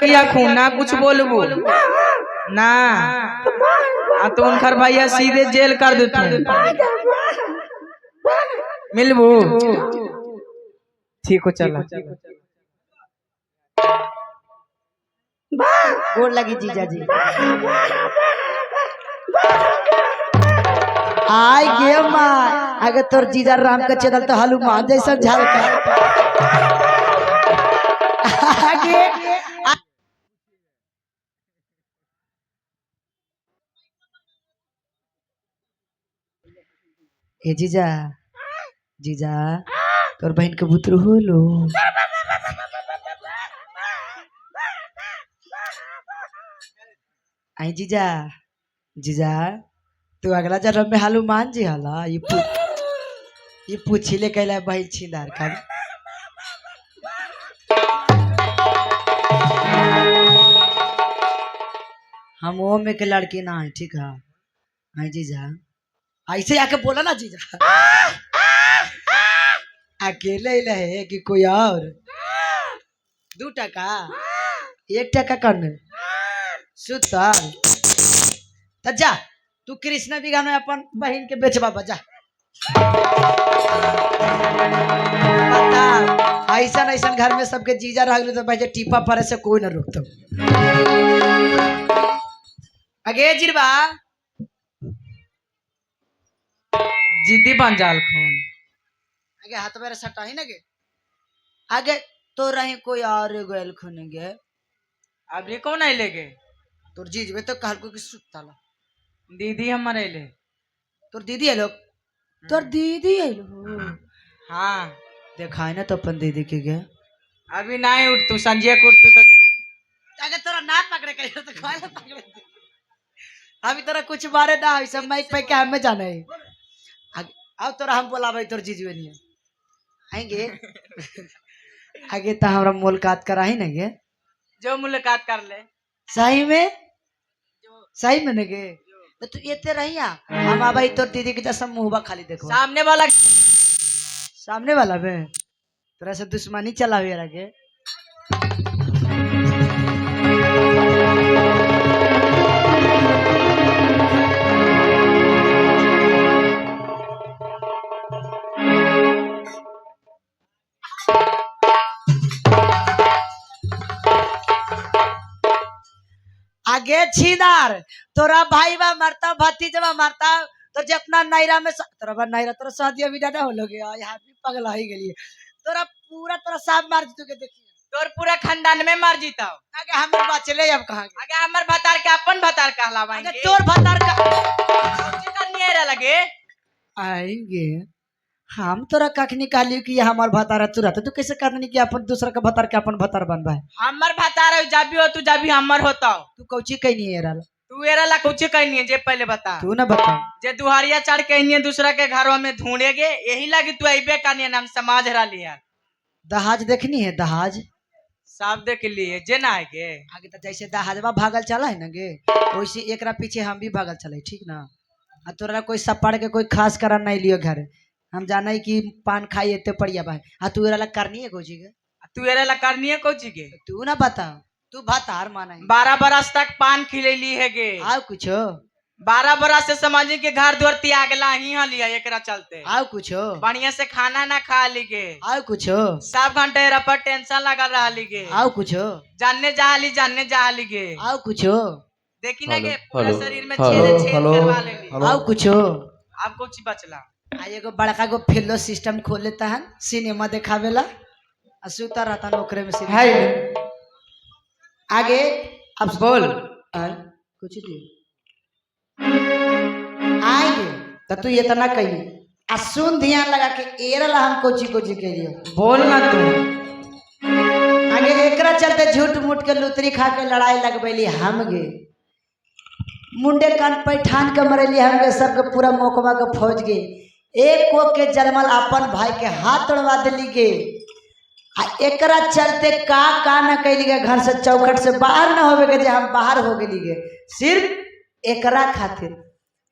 किया खून ना कुछ बोलबो ना तो उनकर भैया सीधे जेल कर देते मिलबू ठीक हो चला गोर लगी जीजा जी। आय गे माँ अगर तोर जीजा राम का चैनल तो हनुमान जैसा झलका आगे ए जीजा जीजा तोर बहन के पुत्र होलो आई जीजा जीजा तू अगला जन्म में हनुमान जी हला ये पूछिले कैला बहन छिंदार का हम वो में के लड़की ना है ठीक है आई जीजा ऐसे आके बोला ना जीजा अकेले ही रहे कि कोई और 2 टका 1 टका करने सुतर तो जा तू कृष्ण बिगा में अपन बहन के बेचबा बजा ऐसा ऐसा घर में सबके जीजा रह तो भाई टीपा परे से कोई ना रोकता अगे जिरबा जिद्दी बन जाल खून आगे हाथ मेरे सटा ही ना गे आगे तो रही कोई और गोयल खुनेंगे अभी कौन आई लेगे तोर जीज में तो कहल को कि सुताला दीदी हमारे ले तोर दीदी है लोग तोर दीदी है लोग हाँ देखा है ना तो अपन दीदी के गए अभी नहीं उठ तू संजय को उठ तू तो अगर तोरा ना पकड़े कहियो तो कौन पकड़े अभी तोरा कुछ मारे ना है सब माइक पे क्या हमें जाना है अब तोरा हम बोलावे तोर जीजू नहीं आएंगे आगे तो हमरा मुलाकात कराही ना गे जो मुलाकात कर ले सही में न गे तो तू येते रहिया हम आबाई तोर दीदी के जैसा मुंहबा खाली देखो सामने वाला में तोरा से दुश्मनी चलावे लगे आगे छीदार तोरा भाई बा मरता भतीजवा मरता तो जितना नायरा में तोरा नायरा तोरा शादी भी ना हो लोगे यहाँ भी पगला ही गेली तोरा पूरा तोरा सांप मार जीतू के देखिए तोर पूरा खानदान में मार जीता आगे हम बचले अब कहां आगे हमर भतार के अपन भतार कहलावाएंगे आगे तोर भतार का नियर लगे आएंगे हम तोरा कख निकालियो कि हमार भतार तुरंत तू कैसे करनी कि अपन दूसरा का भतार के अपन भतार बनबा हमर भतार जाबी हो तू जाबी हमर होता तू कौची कहनी है यार तू एरा ला कुछ कहनी है जे पहले बता तू ना बता जे दुहारिया चढ़ के दूसरा के घरों में ढूंढेगे यही लगी तू अबे कहनी नाम समाज हरा लिया दहाज देखनी है दहाज सब देख लिए जे ना है गे आगे तो जैसे दहाजवा भागल चला है ना गे वैसे एकरा पीछे हम भी भागल चले ठीक ना आ तोरा कोई सपड़ के कोई खास करा नहीं लियो घर हम जाना है कि पान खाई एते पड़िया भाई आ तू एरा ला करनी है कोची के तू एरा ला करनी है कोची के तू ना बता तू भतार माना है 12 बरस तक पान खिलेली है गे आओ कुछो 12 बरस से समझी के घर द्वार त्यागला ही लिया एकरा चलते आओ कुछो बढ़िया से खाना ना खा ली गे आओ कुछो सब घंटे पर टेंशन लगा रहा ली गे आओ कुछो जानने जा ली गे आओ कुछो देखी ना गे पूरा शरीर में छेद करवा लेली आओ कुछो अब कुछ बचला एगो बड़का गो फिल्म सिस्टम खोल लेता है सिनेमा देखावेला सुता रहता नौकरे में सिनेमा है आगे अब बोल कुछ दियो आएंगे तो तू ये तना कही आ सुन ध्यान लगा के एरला हम कोची के लिए बोल ना तू आगे एकरा चलते झूठ मूठ के लुतरी खा के लड़ाई लगबैली हम गे मुंडे कान पैठान के मरेली हम गे सबके पूरा मोकमा के फौज गे एक को के जलमल अपन भाई के हाथ तोड़वा दिली गे आ एकरा चलते का न कैली गे घर से चौखट से बाहर न होवे गे जे हम बाहर हो गेली गे सिर्फ एकरा खातिर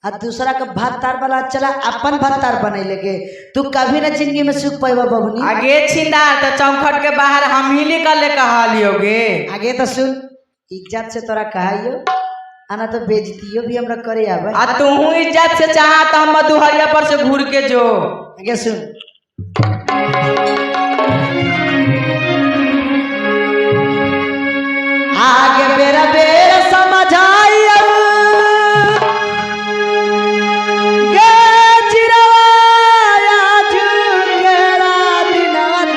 और दूसरा का भत्तार वाला चला अपन भत्तार बने लगे। तू कभी ना जिंदगी में सुख पाएगा बबनी। आगे छिंदार तो चौखट के बाहर हम ही निकल ले कहा लियोगे। आगे तो सुन, इज्जत से तोरा कहाइयो आना तो बेइज्जतियो भी हमरा करे आवे। आ तू इज्जत से चाहा तो हम दुहरिया पर से घूर के जो। आगे सुन, आगे बेरा बेरा समझाइयो गे चिरवाया जुगेरा दिनवत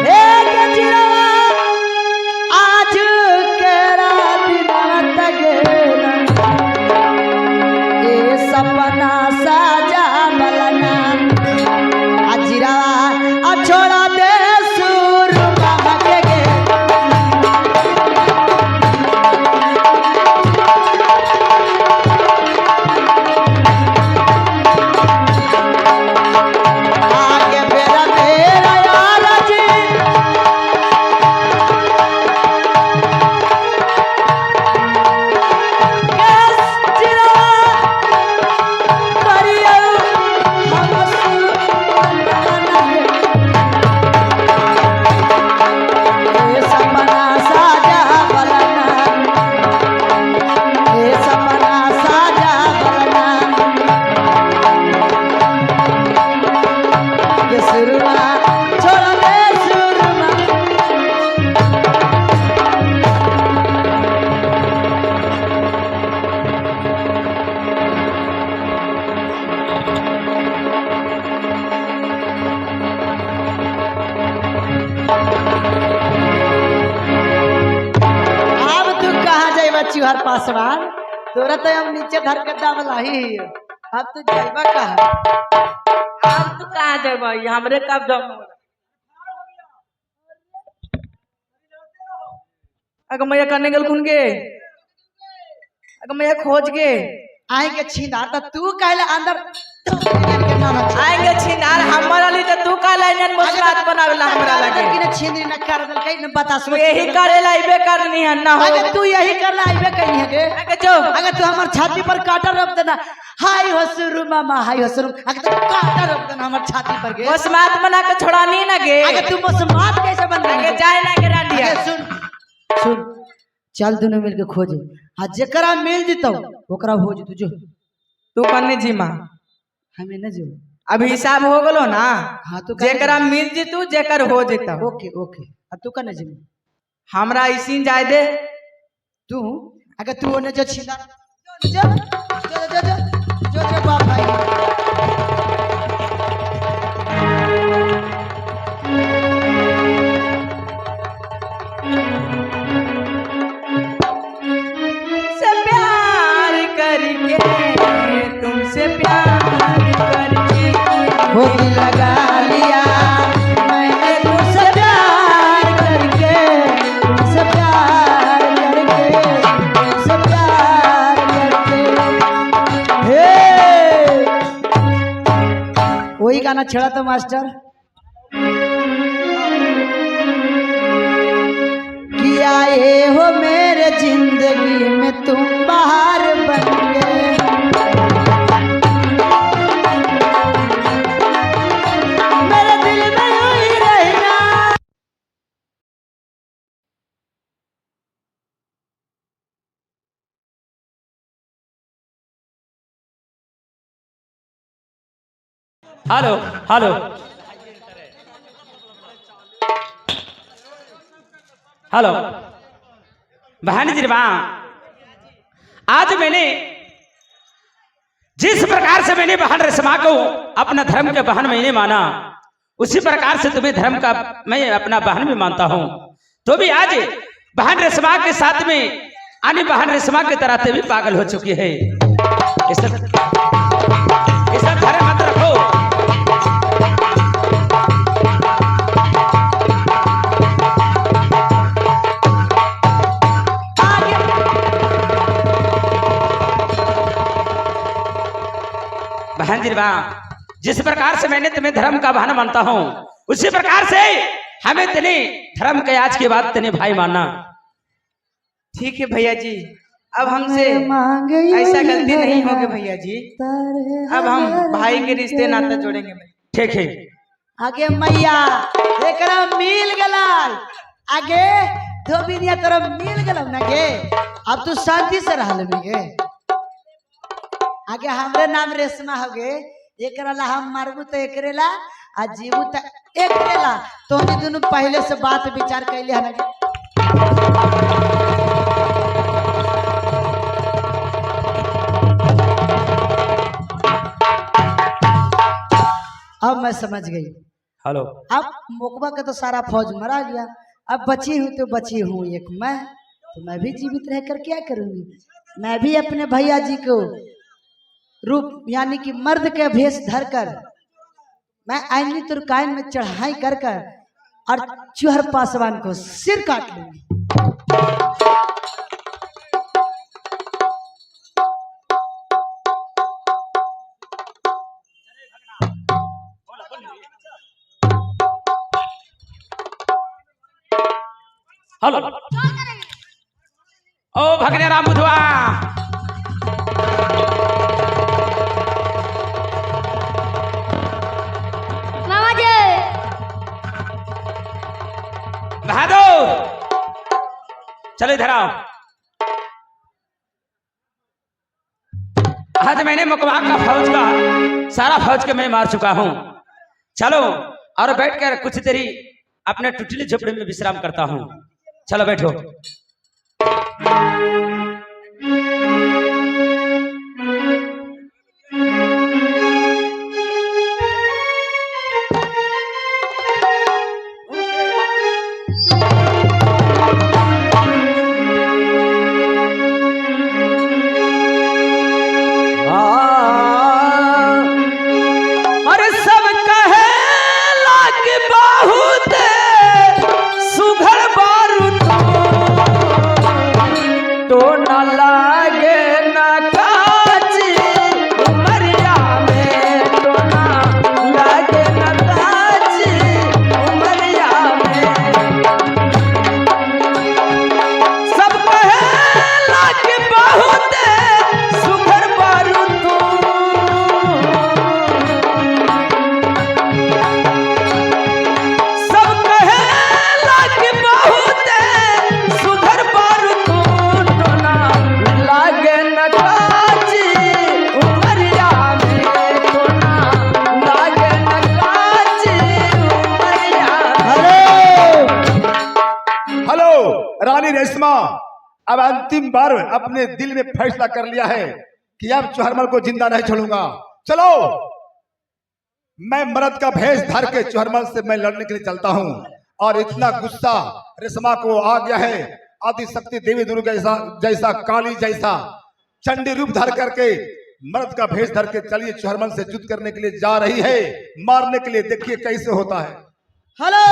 हे गे चिरवा आज केरा दिनवत गेला ए सपना साजा बलना अजिरा छोड़ा दे सुर महके गे। आगे बेरा बेरा यार जी चुहर पासवान तोरा तो हम नीचे धर के दाम लाही। अब तू जाइबा कहा? अब तू कहाँ जेबा? हमरे कब दम अगर मैं करने गल खुन गे अगर मैं खोज गे आएंगे छीना तो तू कहले अंदर आएंगे छिनार हमारा ली तो तू कहले नन मुस्कात बनावेला हमरा लगे कि न छीनी न कर दल कहीं न बता तू यही करेला आइबे करनी है ना हो। अगर तू यही करला आइबे कहीं है गे। अगर जो अगर तू हमर छाती पर काटा रख देना हाय हसुरु मामा हाय हसुरु अगर तू काटा रख देना हमर छाती पर गे। मुस्मात बना के छोड़ानी ना गे। अगर तू मुस्मात कैसे बन गे जाए ना के रांडिया। सुन सुन चल दोनों मिल के खोजे आ जेकरा मिल जितो ओकरा हो जितो जो तू कन्ने जीमा हमें न जो अभी हिसाब हो गलो ना। हां तो जेकरा मिल जितू जेकर हो जिता। ओके ओके आ तू कन्ने जी हमरा इसीन जाय दे तू अगर तू ओने जो छीना जो जो जो जो जो रे बाप भाई से प्यार करके तुमसे प्यार करके हो दिल लगा लिया मैंने तुमसे प्यार करके तुमसे प्यार करके तुमसे प्यार करके हे वही गाना छेड़ा तो मास्टर किया ये हो मेरे जिंदगी में तुम बाहर बन गए मेरे दिल में यूं ही रहना। हेलो हेलो हेलो बहन जी आज मैंने जिस प्रकार से मैंने बहन रेशमा को अपना धर्म के बहन मैंने माना उसी प्रकार से तुम्हें धर्म का मैं अपना बहन भी मानता हूँ। तो भी आज बहन रेशमा के साथ में आनी बहन रेशमा की तरह से भी पागल हो चुकी है। ऐसा धर्म मत रखो। बहन जी जिस प्रकार से मैंने तुम्हें धर्म का बहन मानता हूँ उसी प्रकार से हमें तेने धर्म के आज के बाद तेने भाई मानना। ठीक है भैया जी, अब हमसे मांगे ऐसा गलती नहीं होगी भैया जी। अब हम भाई के रिश्ते नाता जोड़ेंगे भैया। ठीक है। आगे मैया एकरा मिल गला, आगे धोबिनिया तोरा मिल गला ना गे, अब तू शांति से रह लेबे गे। आगे हमरे नाम रेशमा हो गे, एकरा ला हम मारबू तो एकरे ला आ जीवू तो एकरे ला। तो हम दोनों पहले से बात विचार कैले हन गे। अब मैं समझ गई। हेलो। अब मोकबा का तो सारा फौज मरा गया, अब बची हूँ तो बची हूँ एक मैं, तो मैं भी जीवित रहकर क्या करूंगी। मैं भी अपने भैया जी को रूप यानी कि मर्द के भेष धरकर मैं आईनी तुर्काइन में चढ़ाई कर कर और चूहर पासवान को सिर काट लूंगी। हेलो। ओ भगने राम बुधवा, मामा जी बहादुर चलो इधर आओ। आज मैंने मुकवा का फौज का सारा फौज के मैं मार चुका हूँ। चलो और बैठकर कुछ देरी अपने टुटली झोपड़ी में विश्राम करता हूँ। चलो बैठो। अरे सब कहे लाग बहुत सुघर बारू तो न लागे न काची उमरिया में, तो न लागे न काची उमरिया में। सब कहे लागे बहुत सुघर बारू सब कहे लागे बहुत सुघर बारू तो ना लागे न काची उमरिया में, तो ना लागे न काची उमरिया में। हेलो रानी रेशमा, अब अंतिम बार अपने दिल में फैसला कर लिया है कि अब चौहरमल को जिंदा नहीं छोड़ूंगा। चलो मैं मर्द का भेष धर के चौहरमल से मैं लड़ने के लिए चलता हूँ। और इतना गुस्सा रेशमा को आ गया है, आदि शक्ति देवी दुर्गा जैसा जैसा काली जैसा चंडी रूप धर करके मर्द का भेष धर के चलिए चौहरमल से युद्ध करने के लिए जा रही है, मारने के लिए। देखिए कैसे होता है। हेलो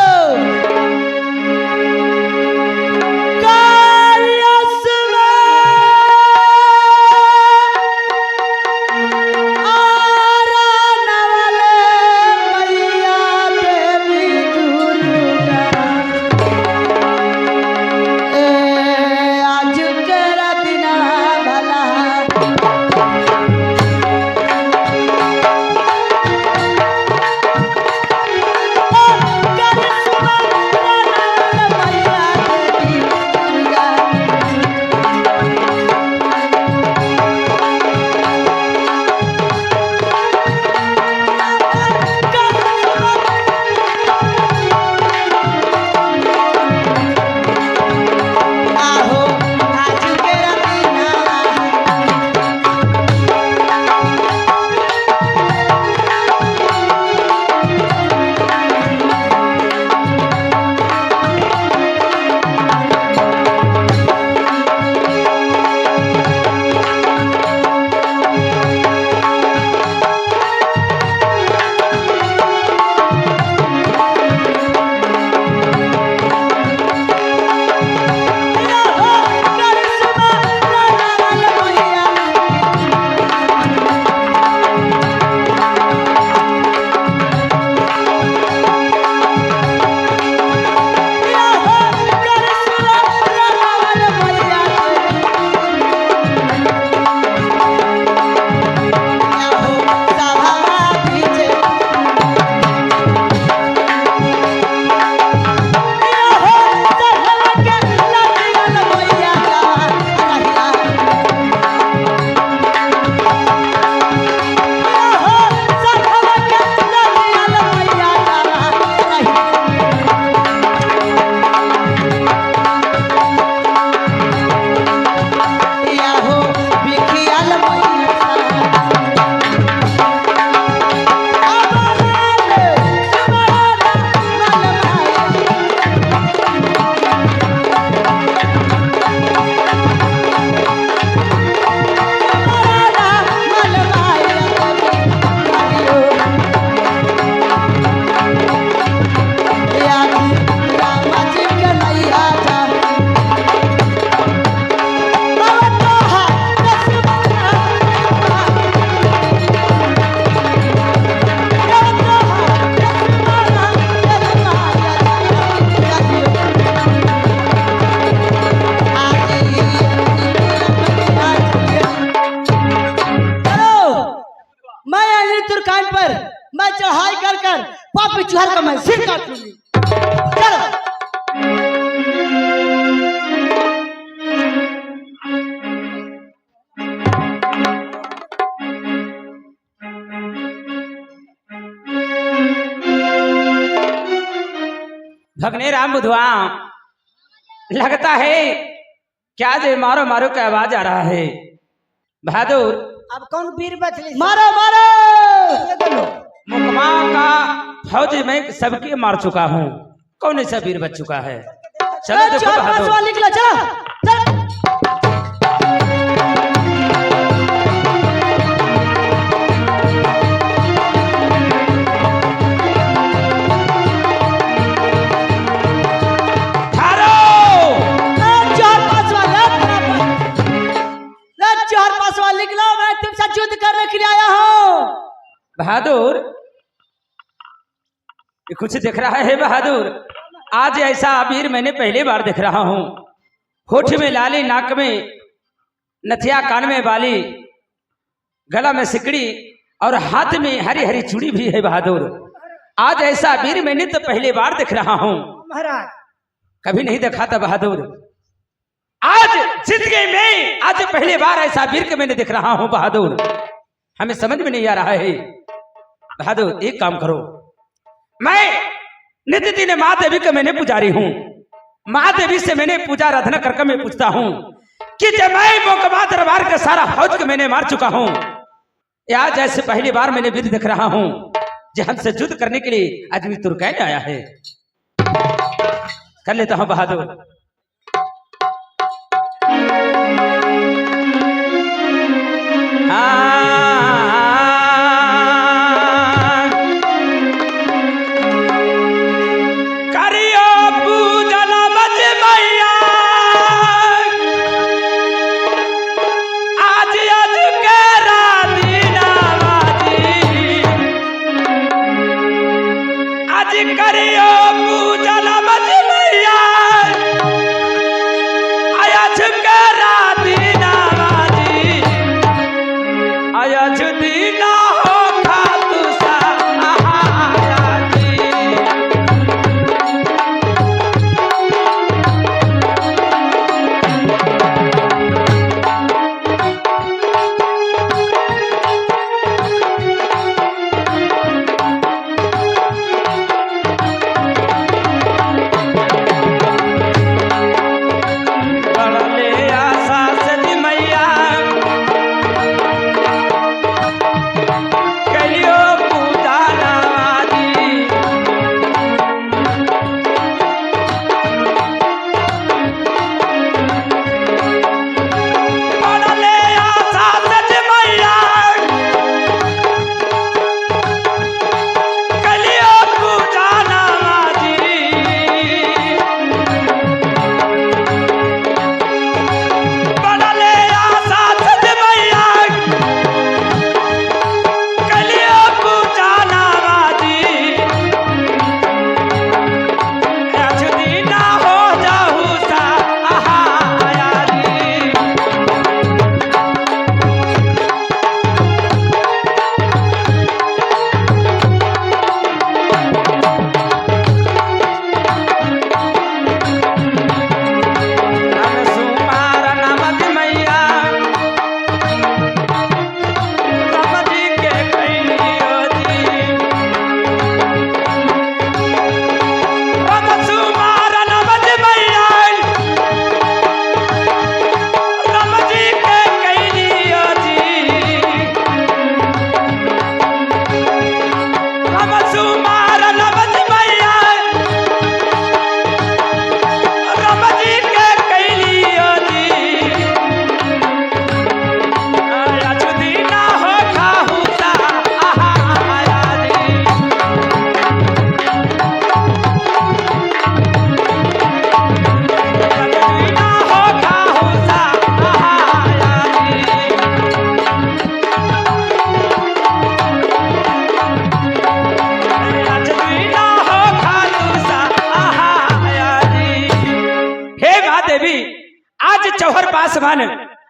पे चुहर का मैं सिर काट लूंगी। चलो भगने राम बुधवा लगता है क्या जे मारो मारो का आवाज आ रहा है। बहादुर अब कौन वीर बचले? मारो मारो। मुकमा का फौज में सबके मार चुका हूँ, कौन ऐसा वीर बच चुका है? चलो देखो बहादुर। निकला चलो चल। निकला, मैं तुमसे युद्ध करने के लिए आया हूँ। बहादुर ये कुछ दिख रहा है बहादुर? आज ऐसा वीर मैंने पहली बार देख रहा हूँ। होठ में लाली, नाक में नथिया, कान में बाली, गला में सिकड़ी और हाथ में हरी हरी चूड़ी भी है बहादुर। आज ऐसा वीर मैंने तो पहली बार देख रहा हूँ, महाराज कभी नहीं देखा था बहादुर। आज जिंदगी में आज पहली बार ऐसा वीर के मैंने देख रहा हूँ बहादुर। हमें समझ में नहीं आ रहा है बहादुर। एक काम करो, मैं नित्य दिन माँ देवी का मैंने पुजारी हूँ। माँ देवी से मैंने पूजा आराधना करके मैं पूछता हूँ कि जब मैं मोकमा दरबार का सारा फौज को मैंने मार चुका हूँ, आज जैसे पहली बार मैंने वीर देख रहा हूँ जो हमसे युद्ध करने के लिए आदमी तुर्कैन आया है। कर लेता हूँ बहादुर।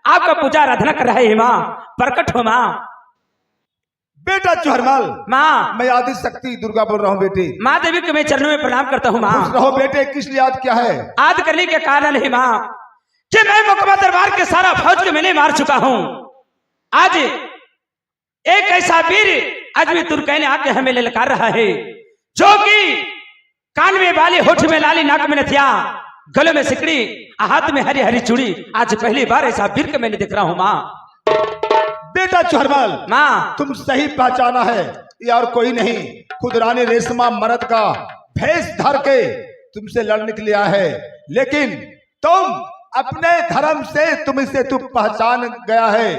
आपका पूजा आराधना कर रहे हैं माँ, प्रकट हो माँ। बेटा चुहरमल, माँ मैं आदि शक्ति दुर्गा बोल रहा हूँ बेटे। माँ देवी को मैं चरणों में प्रणाम करता हूँ। खुश माँ रहो बेटे, किस लिए याद किया है? याद करने के कारण है माँ कि मैं मुकम्मा दरबार के सारा फौज को मैंने मार चुका हूँ। आज एक ऐसा वीर अजमी तुर्कैन आके हमें ललकार रहा है, जो कि कान में बाली, होठ में लाली, नाक में नथिया, गले में सिकड़ी, हाथ में हरी हरी चूड़ी। आज पहली बार ऐसा वीर को मैंने देख रहा हूँ। माँ बेटा चुहरमल, माँ तुम सही पहचाना है, ये और कोई नहीं, खुद रानी रेशमा मर्द का भेष धर के तुमसे लड़ने के लिए आया है। लेकिन तुम अपने धर्म से तुमसे पहचान गया है।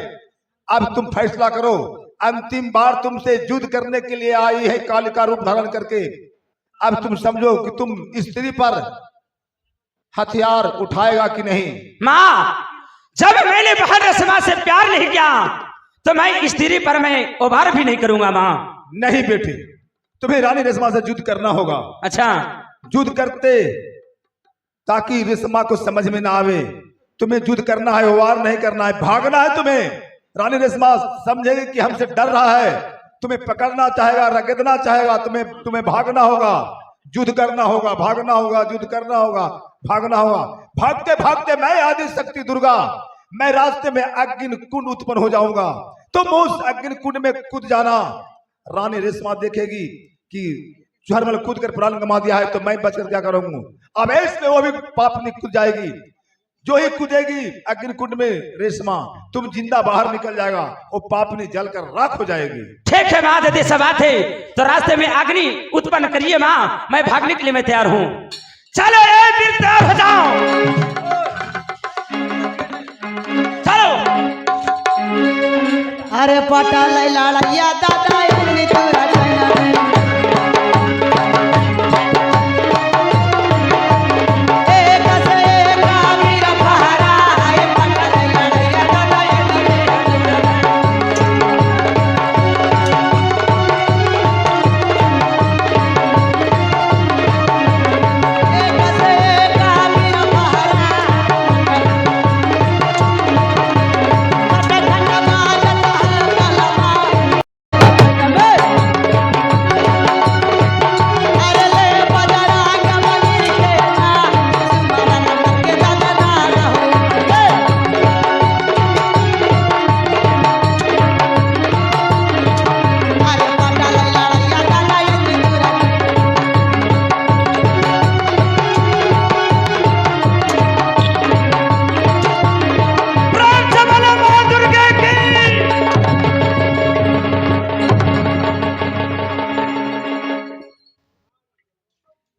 अब तुम फैसला करो, अंतिम बार तुमसे युद्ध करने के लिए आई है कालिका रूप धारण करके। अब तुम समझो कि तुम स्त्री पर हथियार उठाएगा कि नहीं। माँ जब मैंने बहन रेशमा से प्यार नहीं किया तो मैं स्त्री पर मैं उभार भी नहीं करूंगा। माँ नहीं बेटे, तुम्हें रानी रेशमा से युद्ध करना होगा। अच्छा, युद्ध करते ताकि रेशमा को समझ में ना आवे, तुम्हें युद्ध करना है, वार नहीं करना है, भागना है तुम्हें। रानी रेशमा समझेगी कि हमसे डर रहा है, तुम्हें पकड़ना चाहेगा, रगड़ना चाहेगा, तुम्हें भागना होगा, युद्ध करना होगा, भागना होगा, युद्ध करना होगा, भागना होगा। भागते भागते मैं आदि शक्ति दुर्गा, मैं रास्ते में अग्नि कुंड उत्पन्न हो जाऊंगा, तुम उस अग्नि कुंड में कूद जाना। रानी रेशमा देखेगी कि चुहरमल कूद कर प्राण गंवा दिया है, तो मैं बचकर क्या करूंगा। अब इसमें वो भी पापनी कूद जाएगी, जो ही कूदेगी अग्नि कुंड में रेशमा, तुम जिंदा बाहर निकल जाएगा, वो पापनी जलकर राख हो जाएगी। ठीक है माँ, यदि सब बात है तो रास्ते में अग्नि उत्पन्न करिए माँ, मैं भागने के लिए मैं तैयार हूँ। चलो ए वीर, तैयार हो जाओ, चलो। अरे पटा लड़ैया दादा इतनी दूर जाना में। एक से एक वीर पहरा है, पटा लड़ैया दादा इतनी दूर एक से एक वीर पहरा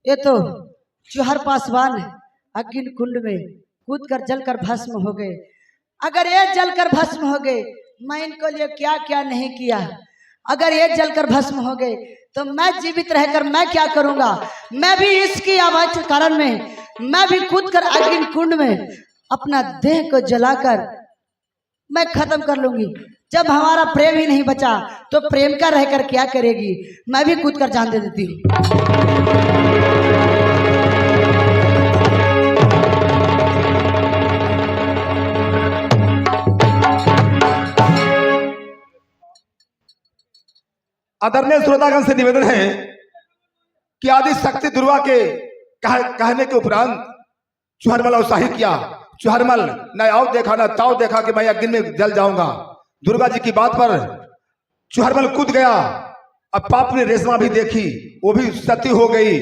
ये तो चुहर पासवान अग्नि कुंड में कूदकर जलकर भस्म हो गए। अगर ये जलकर भस्म हो गए, मैं इनको लिए क्या क्या नहीं किया। अगर ये जलकर भस्म हो गए तो मैं जीवित रहकर मैं क्या करूंगा। मैं भी इसकी आवाज के कारण में मैं भी कूदकर अग्नि कुंड में अपना देह को जलाकर मैं खत्म कर लूंगी। जब हमारा प्रेम ही नहीं बचा तो प्रेम का रहकर क्या करेगी। मैं भी कूदकर जान दे देती हूँ। आदरणीय श्रोतागण से निवेदन है कि आदि शक्ति दुर्गा के कहने के उपरांत चुहरमल उत्साही किया। चुहरमल न आओ देखा न ताव देखा कि मैं अग्नि में जल जाऊंगा। दुर्गा जी की बात पर चुहरमल कूद गया। अब पाप ने रेशमा भी देखी, वो भी सती हो गई,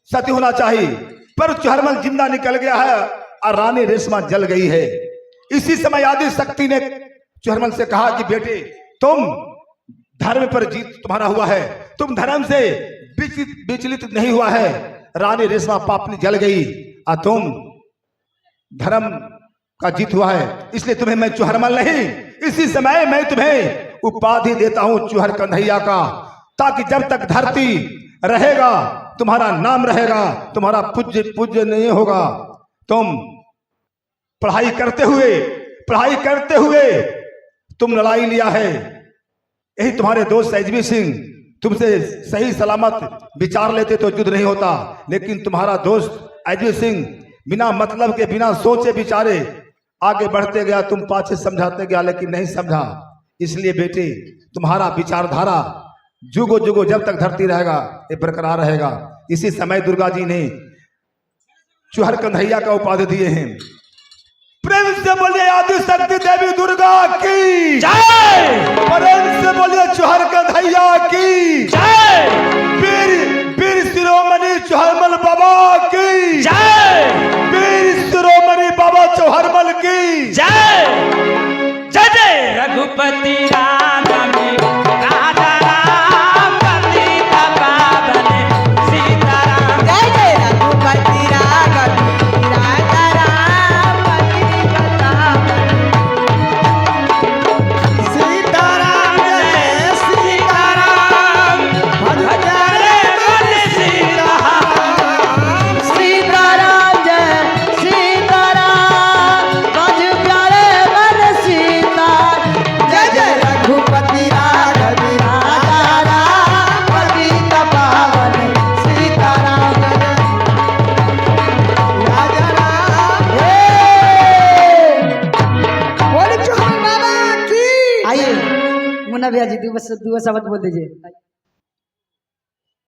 सती होना चाहिए, पर चुहरमल जिंदा निकल गया है और रानी रेशमा जल गई है। इसी समय आदि शक्ति ने चुहरमल से कहा कि बेटे, तुम धर्म पर जीत तुम्हारा हुआ है, तुम धर्म से विचलित नहीं हुआ है। रानी रेशमा पापनी जल गई और तुम धर्म का जीत हुआ है, इसलिए तुम्हें मैं चुहरमल नहीं, इसी समय मैं तुम्हें उपाधि देता हूं चुहर कन्हैया का, ताकि जब तक धरती रहेगा तुम्हारा नाम रहेगा, तुम्हारा पूज्य नहीं होगा। तुम पढ़ाई करते हुए तुम लड़ाई लिया है। यही तुम्हारे दोस्त एचबी सिंह तुमसे सही सलामत विचार लेते तो युद्ध नहीं होता, लेकिन तुम्हारा दोस्त एचबी सिंह बिना मतलब के, बिना सोचे विचारे आगे बढ़ते गया, तुम पाछे समझाते गया, लेकिन नहीं समझा। इसलिए बेटे तुम्हारा विचारधारा जुगो जुगो जब तक धरती रहेगा ये बरकरार रहेगा। इसी समय दुर्गा जी ने चुहर कन्हैया का उपाधि दिए हैं। प्रेम से बोलिए आदि शक्ति देवी दुर्गा की जय। प्रेम से बोलिए चुहर कन्हैया की जय। वीर वीर शिरोमणि चौहरमल बाबा की जय। वीर शिरोमणि बाबा चौहरमल की जय। जय जय रघुपति राम राजा राम पतित पावन सीताराम। जय जय रघुपति राघव राजा राम पतित पावन सीताराम जय सीताराम भजरे मन सीताराम। सीताराम जय सीताराम बज प्यारे मन सीता। जय जय रघुपति राघव राजा राम पतित पावन सीताराम। राजा राम बोल चौहान बाबा की। आइए मुन्ना भैया जी दो शब्द बोल दीजिए।